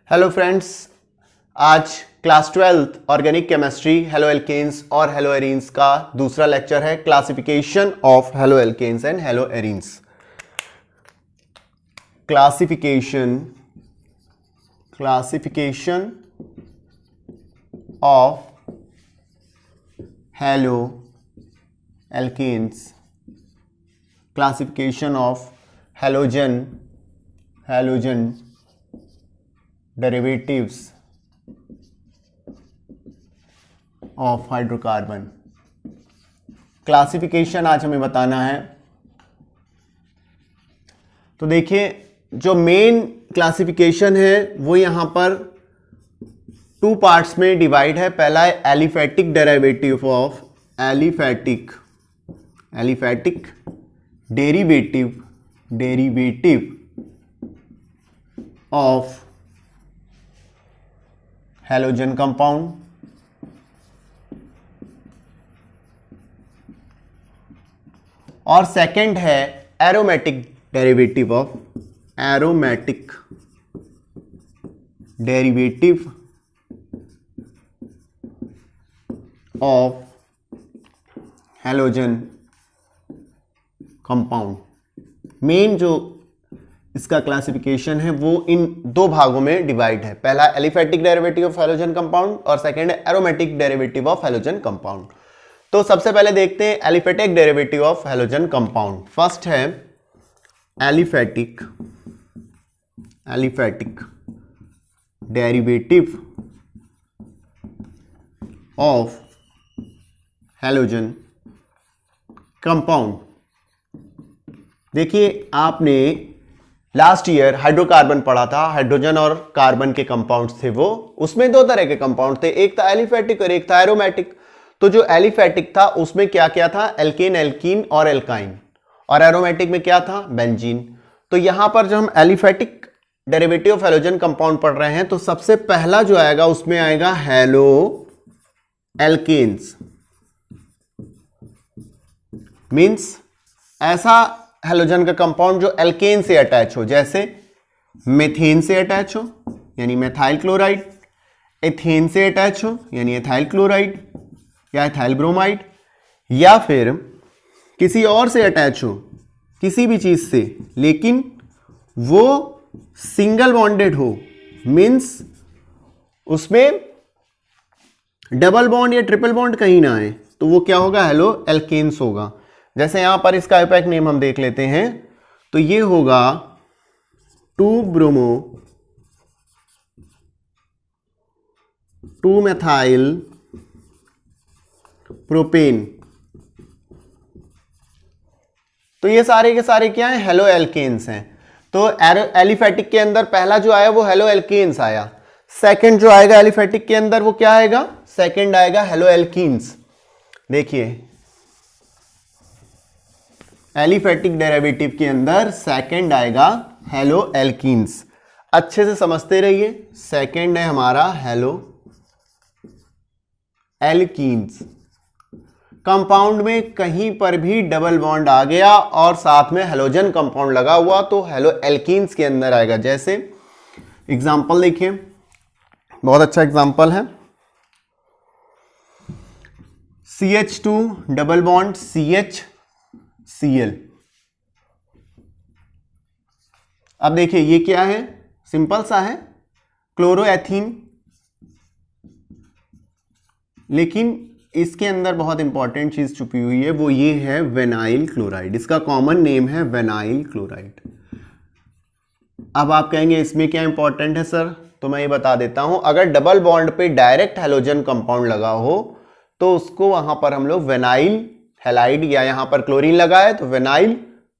Hello friends, आज class 12th organic chemistry haloalkanes और haloarenes का दूसरा लेक्चर है। Classification of haloalkanes and haloarenes. Classification of haloalkanes, classification of halogen derivatives of hydrocarbon. Classification आज हमें बताना है। तो देखिए, जो मेन क्लासिफिकेशन है वो यहां पर टू पार्ट्स में डिवाइड है। पहला है aliphatic derivative of aliphatic derivative of halogen compound, और सेकंड है aromatic derivative of halogen compound. Main जो इसका क्लासिफिकेशन है वो इन दो भागों में डिवाइड है। पहला aliphatic derivative of halogen compound और सेकंड है aromatic derivative of halogen compound. तो सबसे पहले देखते हैं aliphatic derivative of halogen compound. First है aliphatic derivative of halogen compound. देखिए, आपने लास्ट ईयर हाइड्रोकार्बन पढ़ा था। हाइड्रोजन और कार्बन के कंपाउंड्स थे वो, उसमें दो तरह के कंपाउंड थे, एक था एलिफैटिक और एक था एरोमेटिक। तो जो एलिफैटिक था उसमें क्या क्या था? एल्केन, एल्कीन और एल्काइन। और एरोमेटिक में क्या था? बेंजीन। तो यहां पर जब हम aliphatic derivative of halogen compound पढ़ रहे हैं तो सबसे पहला जो आएगा उसमें आएगा हेलो एल्केन्स। मींस ऐसा हेलोजन का कंपाउंड जो एल्केन से अटैच हो, जैसे मेथेन से अटैच हो यानी मेथाइल क्लोराइड, एथेन से अटैच हो यानी एथाइल क्लोराइड या एथाइल ब्रोमाइड, या फिर किसी और से अटैच हो, किसी भी चीज से, लेकिन वो सिंगल बॉन्डेड हो। मींस उसमें डबल बॉन्ड या ट्रिपल बॉन्ड कहीं ना आए, तो वो क्या होगा? हेलो एल्केन्स होगा। जैसे यहां पर इसका आईयूपैक नेम हम देख लेते हैं, तो ये होगा 2-ब्रोमो 2-मेथाइल प्रोपेन। तो ये सारे के सारे क्या हैं? हेलो एल्केन्स हैं। तो एलिफैटिक के अंदर पहला जो आया वो हेलो एल्केन्स आया। सेकंड जो आएगा एलिफैटिक के अंदर वो क्या आएगा? सेकंड आएगा हेलो एल्कीन्स। देखिए, एलिफैटिक डेरिवेटिव के अंदर सेकंड आएगा हेलो एल्कीन्स। अच्छे से समझते रहिए। सेकंड है हमारा हेलो एल्कीन्स। कंपाउंड में कहीं पर भी डबल बॉन्ड आ गया और साथ में हेलोजन कंपाउंड लगा हुआ तो हेलो एल्कीन्स के अंदर आएगा। जैसे एग्जांपल देखिए, बहुत अच्छा एग्जांपल है, CH2 डबल बॉन्ड CHCl। अब देखिए ये क्या है? सिंपल सा है, क्लोरोएथीन, लेकिन इसके अंदर बहुत इंपॉर्टेंट चीज छुपी हुई है, वो ये है वेनाइल क्लोराइड। इसका कॉमन नेम है वेनाइल क्लोराइड। अब आप कहेंगे इसमें क्या इंपॉर्टेंट है सर? तो मैं ये बता देता हूं, अगर डबल बॉन्ड पे डायरेक्ट हेलोजन कंपाउंड लगा हो तो उसको वहां पर हम लोग वेनाइल हैलाइड, या यहां पर क्लोरीन लगा है तो वेनाइल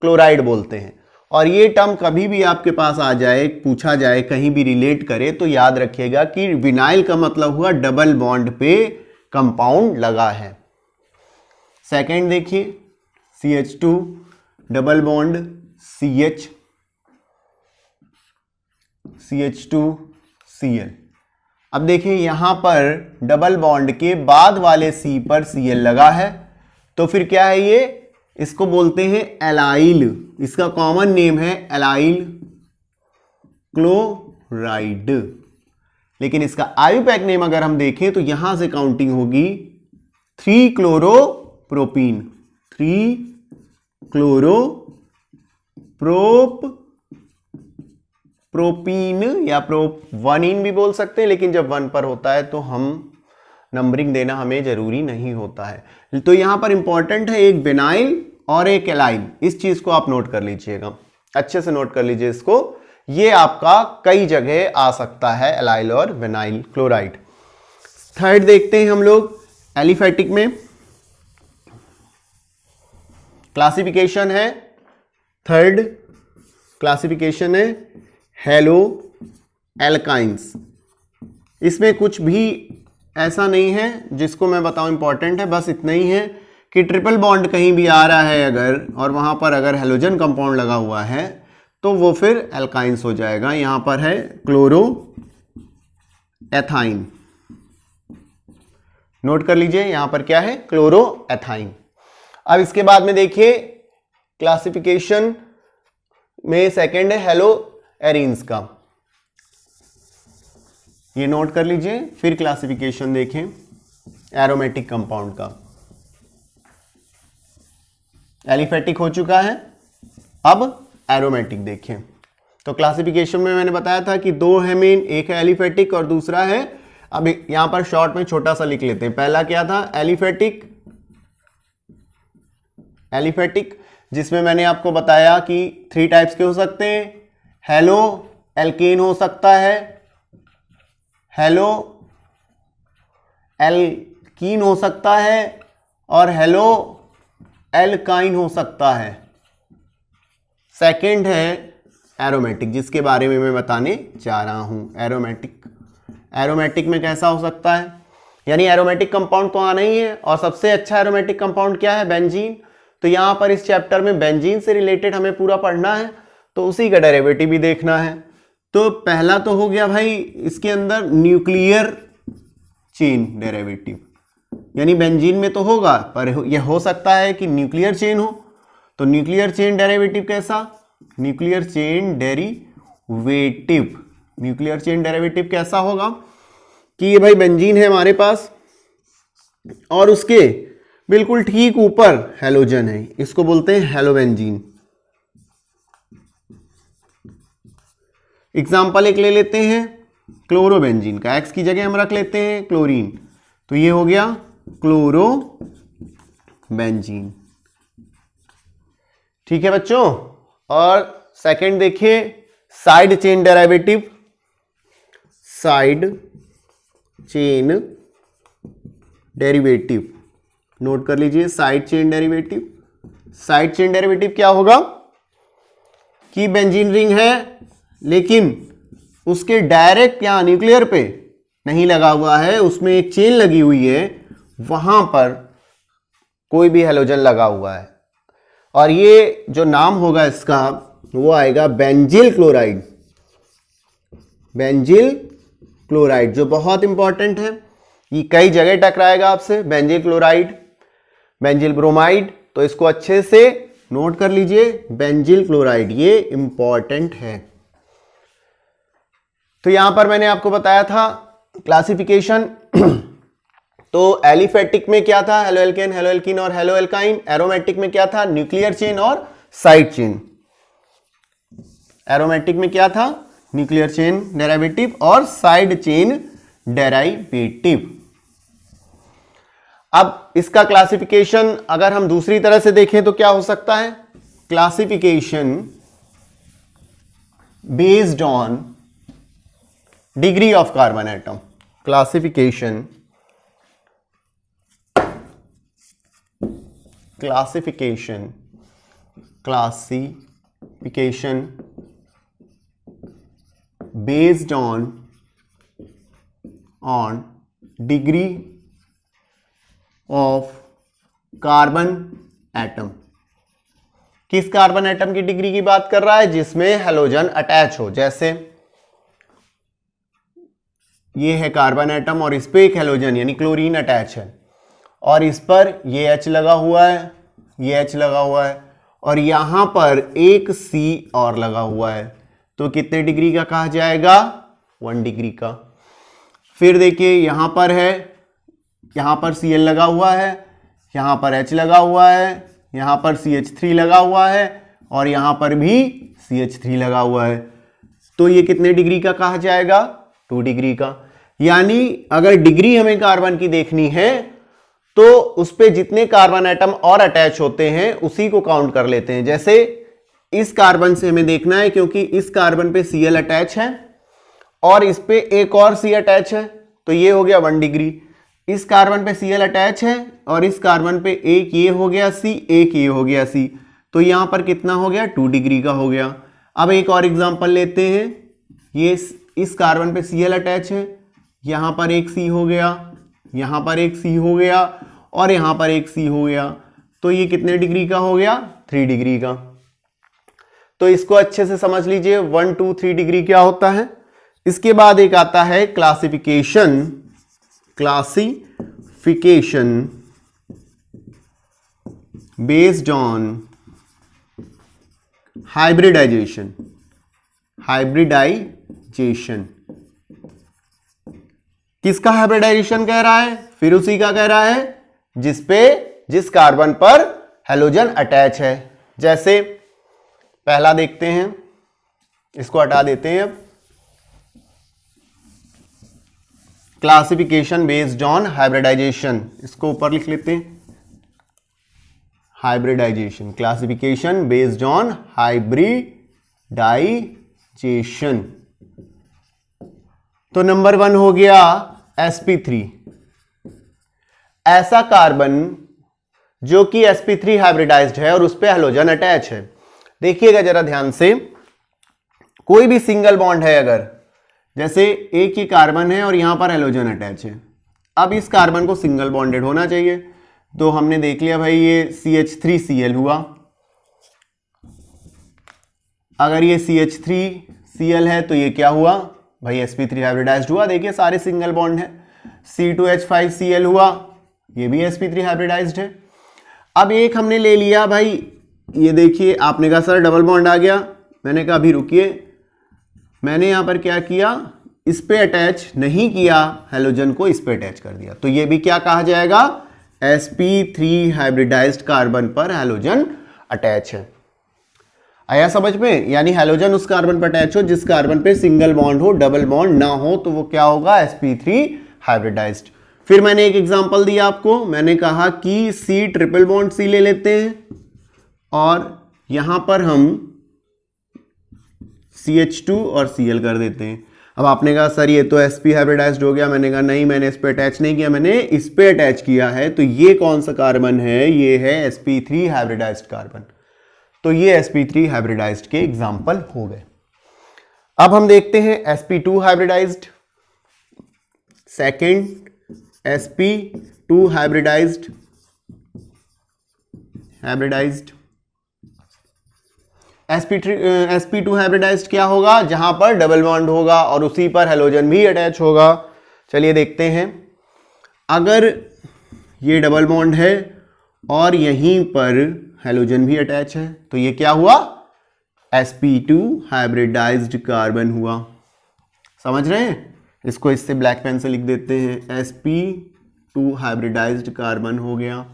क्लोराइड बोलते हैं। और ये टर्म कभी भी आपके पास आ जाए, पूछा जाए, कहीं भी रिलेट करे, तो याद रखिएगा कि विनाइल का मतलब हुआ डबल बॉन्ड पे कंपाउंड लगा है। सेकंड देखिए, CH2 डबल बॉन्ड CH2Cl। अब देखिए यहां पर डबल बॉन्ड के बाद वाले C पर Cl लगा है, तो फिर क्या है ये? इसको बोलते हैं एलाइल। इसका कॉमन नेम है एलाइल क्लोराइड। लेकिन इसका आयुपैक नेम अगर हम देखें तो यहां से काउंटिंग होगी 3 क्लोरोप्रोपीन, 3 प्रोपीन या प्रोवनीन भी बोल सकते हैं, लेकिन जब 1 पर होता है तो हम नंबरिंग देना हमें जरूरी नहीं होता है। तो यहां पर इंपॉर्टेंट है एक विनाइल और एक एलाइल, इस चीज को आप नोट कर लीजिएगा, अच्छे से नोट कर लीजिए इसको, ये आपका कई जगह आ सकता है एलाइल और विनाइल क्लोराइड। थर्ड देखते हैं हम लोग एलिफेटिक में क्लासिफिकेशन है, थर्ड क्लासिफिकेशन है हेलो एल्काइंस। इसमें कुछ भी ऐसा नहीं है जिसको मैं बताऊं इंपॉर्टेंट है, बस इतना ही है कि ट्रिपल बॉन्ड कहीं भी आ रहा है अगर, और वहां पर अगर हेलोजन कंपाउंड लगा हुआ है तो वो फिर एल्काइंस हो जाएगा। यहां पर है क्लोरो एथाइन, नोट कर लीजिए यहां पर क्या है, क्लोरो एथाइन। अब इसके बाद में देखिए क्लासिफिकेशन में सेकंड है हेलो एरीन्स का, ये नोट कर लीजिए। फिर क्लासिफिकेशन देखें एरोमेटिक कंपाउंड का, एलिफेटिक हो चुका है, अब एरोमेटिक देखें। तो क्लासिफिकेशन में मैंने बताया था कि 2 है मेन, एक है एलिफेटिक और दूसरा है, अब यहां पर शॉर्ट में छोटा सा लिख लेते हैं। पहला क्या था, एलिफेटिक, जिसमें मैंने आपको बताया कि 3 टाइप्स के हो सकते हैं, हेलो एल्केन हो सकता है, हेलो एल्कीन हो सकता है, और हेलो एल्काइन हो सकता है। सेकंड है एरोमेटिक, जिसके बारे में मैं बताने जा रहा हूं। एरोमेटिक में कैसा हो सकता है, यानी एरोमेटिक कंपाउंड तो आना ही है, और सबसे अच्छा एरोमेटिक कंपाउंड क्या है, बेंजीन। तो यहां पर इस चैप्टर में बेंजीन से रिलेटेड हमें पूरा पढ़ना है, तो उसी का डेरिवेटिव भी देखना है। तो पहला तो हो गया भाई इसके अंदर न्यूक्लियर चेन डेरिवेटिव, यानी बेंजीन में तो होगा पर यह हो सकता है कि न्यूक्लियर चेन हो। तो न्यूक्लियर चेन डेरिवेटिव कैसा, न्यूक्लियर चेन डेरिवेटिव कैसा होगा कि ये भाई बेंजीन है हमारे पास और उसके बिल्कुल ठीक ऊपर हेलोजन है, इसको बोलते हैं हेलोबेंजीन। एग्जाम्पल एक ले लेते हैं क्लोरोबेंजीन का, एक्स की जगह हम रख लेते हैं क्लोरीन, तो ये हो गया क्लोरोबेंजीन। ठीक है बच्चों। और सेकंड देखिए साइड चेन डेरिवेटिव, नोट कर लीजिए साइड चेन डेरिवेटिव क्या होगा कि बेंजीन रिंग है लेकिन उसके डायरेक्ट यहां न्यूक्लियर पे नहीं लगा हुआ है, उसमें एक चेन लगी हुई है, वहां पर कोई भी हेलोजन लगा हुआ है, और ये जो नाम होगा इसका वो आएगा बेंजिल क्लोराइड, जो बहुत इंपॉर्टेंट है। ये कई जगह टकराएगा आपसे, बेंजिल क्लोराइड, बेंजिल ब्रोमाइड, तो इसको अच्छे से नोट कर लीजिए, बेंजिल क्लोराइड ये इंपॉर्टेंट है। तो यहां पर मैंने आपको बताया था क्लासिफिकेशन। तो एलिफेटिक में क्या था, हेलो एल्केन, हेलो एल्कीन और हेलो एल्काइन। एरोमेटिक में क्या था, न्यूक्लियर चेन और साइड चेन। एरोमेटिक में क्या था, न्यूक्लियर चेन डेरिवेटिव और साइड चेन डेरिवेटिव। अब इसका क्लासिफिकेशन अगर हम दूसरी तरह से देखें तो क्या हो सकता है, classification based on degree of carbon atom, classification based on degree of carbon atom. किस कार्बन एटम की डिग्री की बात कर रहा है, जिसमें हेलोजन अटैच हो। जैसे ये है कार्बन एटम और इस पे एक हेलोजन यानी क्लोरीन अटैच है, और इस पर ये H लगा हुआ है, ये H लगा हुआ है, और यहां पर एक C और लगा हुआ है, तो कितने डिग्री का कहा जाएगा, 1 डिग्री का। फिर देखिए यहां पर है, यहां पर Cl लगा हुआ है, यहां पर H लगा हुआ है, यहां पर CH3 लगा हुआ है और यहां पर भी CH3 लगा हुआ है। तो ये कितने डिग्री का कहा जाएगा? 2 डिग्री का। यानी अगर डिग्री हमें कार्बन की देखनी है तो उस पे जितने कार्बन एटम और अटैच होते हैं उसी को काउंट कर लेते हैं। जैसे इस कार्बन से हमें देखना है क्योंकि इस कार्बन पे Cl अटैच है और इस पे एक और C अटैच है, तो ये हो गया 1 डिग्री। इस कार्बन पे Cl अटैच है और इस कार्बन पे एक ये हो गया C, एक ये हो गया C, तो यहां पर कितना हो गया? 2 डिग्री का हो गया। अब एक और एग्जांपल लेते हैं। ये इस कार्बन पे Cl अटैच है, यहां पर एक C हो गया, यहां पर एक C हो गया और यहां पर एक C हो गया, तो ये कितने डिग्री का हो गया? 3 डिग्री का। तो इसको अच्छे से समझ लीजिए 1 2 3 डिग्री क्या होता है। इसके बाद एक आता है क्लासिफिकेशन बेस्ड ऑन हाइब्रिडाइजेशन। किसका हाइब्रिडाइजेशन कह रहा है? फिर उसी का कह रहा है जिस कार्बन पर हैलोजन अटैच है। जैसे पहला देखते हैं, इसको हटा देते हैं। अब क्लासिफिकेशन बेस्ड ऑन हाइब्रिडाइजेशन, इसको ऊपर लिख लेते हैं। Hybridization, classification based on hybridization. तो नंबर 1 हो गया sp3, ऐसा कार्बन जो कि sp3 हाइब्रिडाइज्ड है और उस पे हैलोजन अटैच है। देखिएगा जरा ध्यान से, कोई भी सिंगल बॉन्ड है, अगर जैसे एक ही कार्बन है और यहां पर हैलोजन अटैच है, अब इस कार्बन को सिंगल बॉन्डेड होना चाहिए। तो हमने देख लिया भाई ये CH3Cl हुआ। अगर ये CH3Cl है तो ये क्या हुआ भाई? sp3 हाइब्रिडाइज्ड हुआ। देखिए सारे सिंगल बॉन्ड है। C2H5Cl हुआ, ये भी sp3 हाइब्रिडाइज्ड है। अब एक हमने ले लिया भाई, ये देखिए आपने कहा सर डबल बॉन्ड आ गया। मैंने कहा अभी रुकिए, मैंने यहां पर क्या किया, इस पे अटैच नहीं किया हैलोजन को, इस पे अटैच कर दिया। तो ये भी क्या कहा जाएगा? sp3 हाइब्रिडाइज्ड कार्बन पर हैलोजन अटैच है। आया समझ में? यानी हैलोजन उस कार्बन पर अटैच हो जिस कार्बन पे सिंगल बॉन्ड हो, डबल बॉन्ड ना हो, तो वो क्या होगा? sp3 hybridised. फिर मैंने एक एग्जांपल दिया आपको, मैंने कहा कि C ट्रिपल बॉन्ड C ले लेते हैं और यहां पर हम CH2 और Cl कर देते हैं। अब आपने कहा सर ये तो sp हाइब्रिडाइज्ड हो गया। मैंने कहा नहीं, मैंने इस पे अटैच नहीं किया, मैंने इस पे अटैच किया है। तो ये कौन सा कार्बन है? ये है sp3 हाइब्रिडाइज्ड कार्बन। तो ये sp3 हाइब्रिडाइज्ड के एग्जाम्पल हो गए। अब हम देखते हैं sp2 hybridised. Second sp2 hybridised sp2 hybridised क्या होगा? जहां पर डबल बॉन्ड होगा और उसी पर हैलोजन भी अटैच होगा। चलिए देखते हैं, अगर ये डबल बॉन्ड है और यहीं पर हैलोजन भी अटैच है तो ये क्या हुआ? sp2 हाइब्रिडाइज्ड कार्बन हुआ। समझ रहे हैं? इसको इससे ब्लैक पेन से लिख देते हैं, sp2 हाइब्रिडाइज्ड कार्बन हो गया।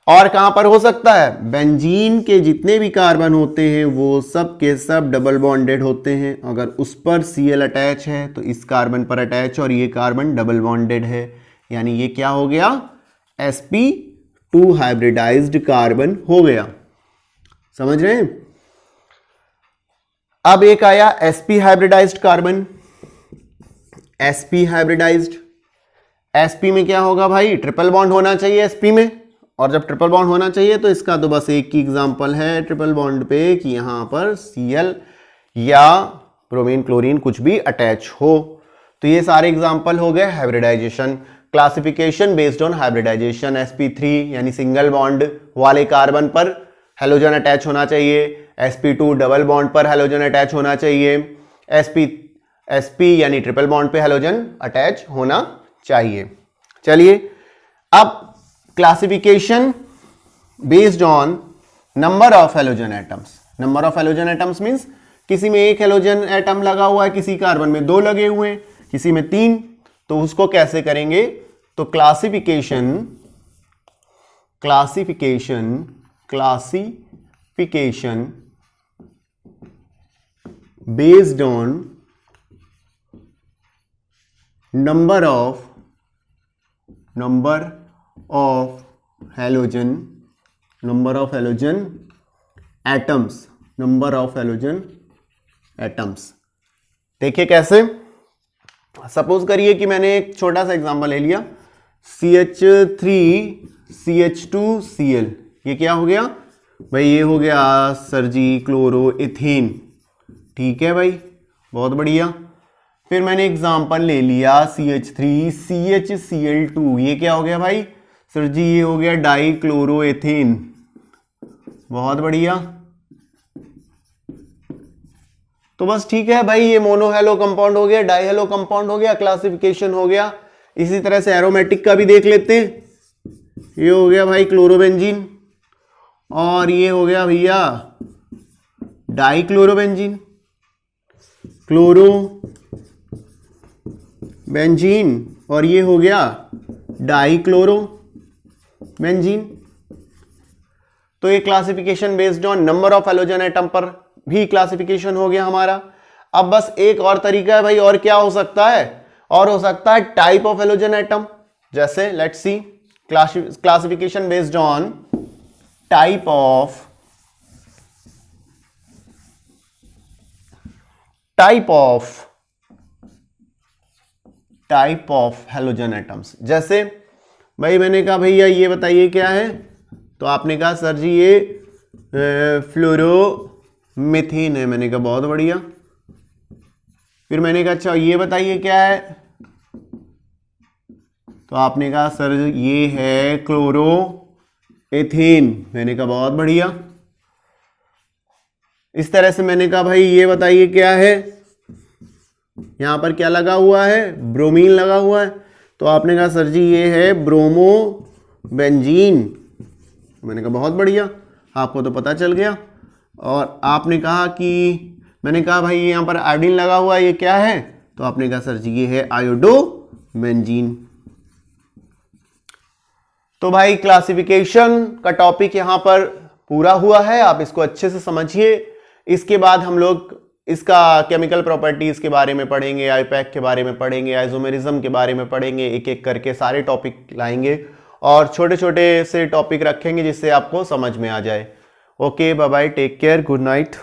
और कहां पर हो सकता है? बेंजीन के जितने भी कार्बन होते हैं वो सब के सब डबल बॉन्डेड होते हैं। अगर उस पर Cl अटैच है तो इस कार्बन पर अटैच, और ये कार्बन डबल बॉन्डेड है, यानी ये क्या हो गया? sp2 हाइब्रिडाइज्ड कार्बन हो गया। समझ रहे हैं? अब एक आया sp hybridized carbon. sp hybridized, sp में क्या होगा भाई? ट्रिपल बॉन्ड होना चाहिए sp में, और जब ट्रिपल बॉन्ड होना चाहिए तो इसका तो बस एक ही एग्जांपल है ट्रिपल बॉन्ड पे कि यहां पर Cl या ब्रोमीन क्लोरीन कुछ भी अटैच हो। तो ये सारे एग्जांपल हो गए hybridization. Classification based on hybridization, sp3 यानी सिंगल बॉन्ड वाले कार्बन पर हैलोजन अटैच होना चाहिए, sp2 डबल बॉन्ड पर हैलोजन अटैच होना चाहिए, sp यानी ट्रिपल बॉन्ड पे हैलोजन अटैच होना चाहिए। चलिए अब classification based on number of halogen atoms. Number of halogen atoms means किसी में एक हैलोजन एटम लगा हुआ है, किसी कार्बन में 2 लगे हुए हैं, किसी में 3, तो उसको कैसे करेंगे? तो classification based on number of halogen atoms. देखिए कैसे, सपोज करिए कि मैंने एक छोटा सा एग्जांपल ले लिया, CH3CH2Cl। ये क्या हो गया भाई? ये हो गया सर जी क्लोरोइथेन। ठीक है भाई, बहुत बढ़िया। फिर मैंने एग्जांपल ले लिया CH3CHCl2। ये क्या हो गया भाई? सर जी ये हो गया डाइक्लोरोएथेन। बहुत बढ़िया। तो बस ठीक है भाई, ये मोनोहेलो कंपाउंड हो गया, डाइहेलो कंपाउंड हो गया, क्लासिफिकेशन हो गया। इसी तरह से एरोमेटिक का भी देख लेते हैं। ये हो गया भाई क्लोरोबेंजीन, और ये हो गया भैया डाइक्लोरोबेंजीन, क्लोरोबेंजीन, और ये हो गया डाइक्लोरोबेंजीन। तो ये classification based on number of halogen atom पर भी क्लासिफिकेशन हो गया हमारा। अब बस एक और तरीका है भाई, और क्या हो सकता है? और हो सकता है टाइप ऑफ हैलोजन एटम। जैसे let's see classification based on type of halogen atoms. जैसे भाई मैंने कहा भैया ये बताइए क्या है, तो आपने कहा सर जी ये फ्लोरोमीथेन है। मैंने कहा बहुत बढ़िया। फिर मैंने कहा अच्छा ये बताइए क्या है, तो आपने कहा सर ये है क्लोरोएथेन। मैंने कहा बहुत बढ़िया। इस तरह से मैंने कहा भाई ये बताइए क्या है, यहां पर क्या लगा हुआ है? ब्रोमीन लगा हुआ है। तो आपने कहा सर जी ये है ब्रोमोबेंजीन। मैंने कहा बहुत बढ़िया, आपको तो पता चल गया। और आपने कहा कि मैंने कहा भाई यहाँ पर आयोडीन लगा हुआ है, ये क्या है? तो आपने कहा सर जी ये है आयोडोबेंजीन। तो भाई क्लासिफिकेशन का टॉपिक यहाँ पर पूरा हुआ है, आप इसको अच्छे से समझिए। इसके बाद हम लोग इसका केमिकल प्रॉपर्टीज के बारे में पढ़ेंगे, आईपैक के बारे में पढ़ेंगे, आइसोमेरिज्म के बारे में पढ़ेंगे, एक एक करके सारे टॉपिक लाएंगे और छोटे छोटे से टॉपिक रखेंगे जिससे आपको समझ में आ जाए। Okay bye bye, take care, good night.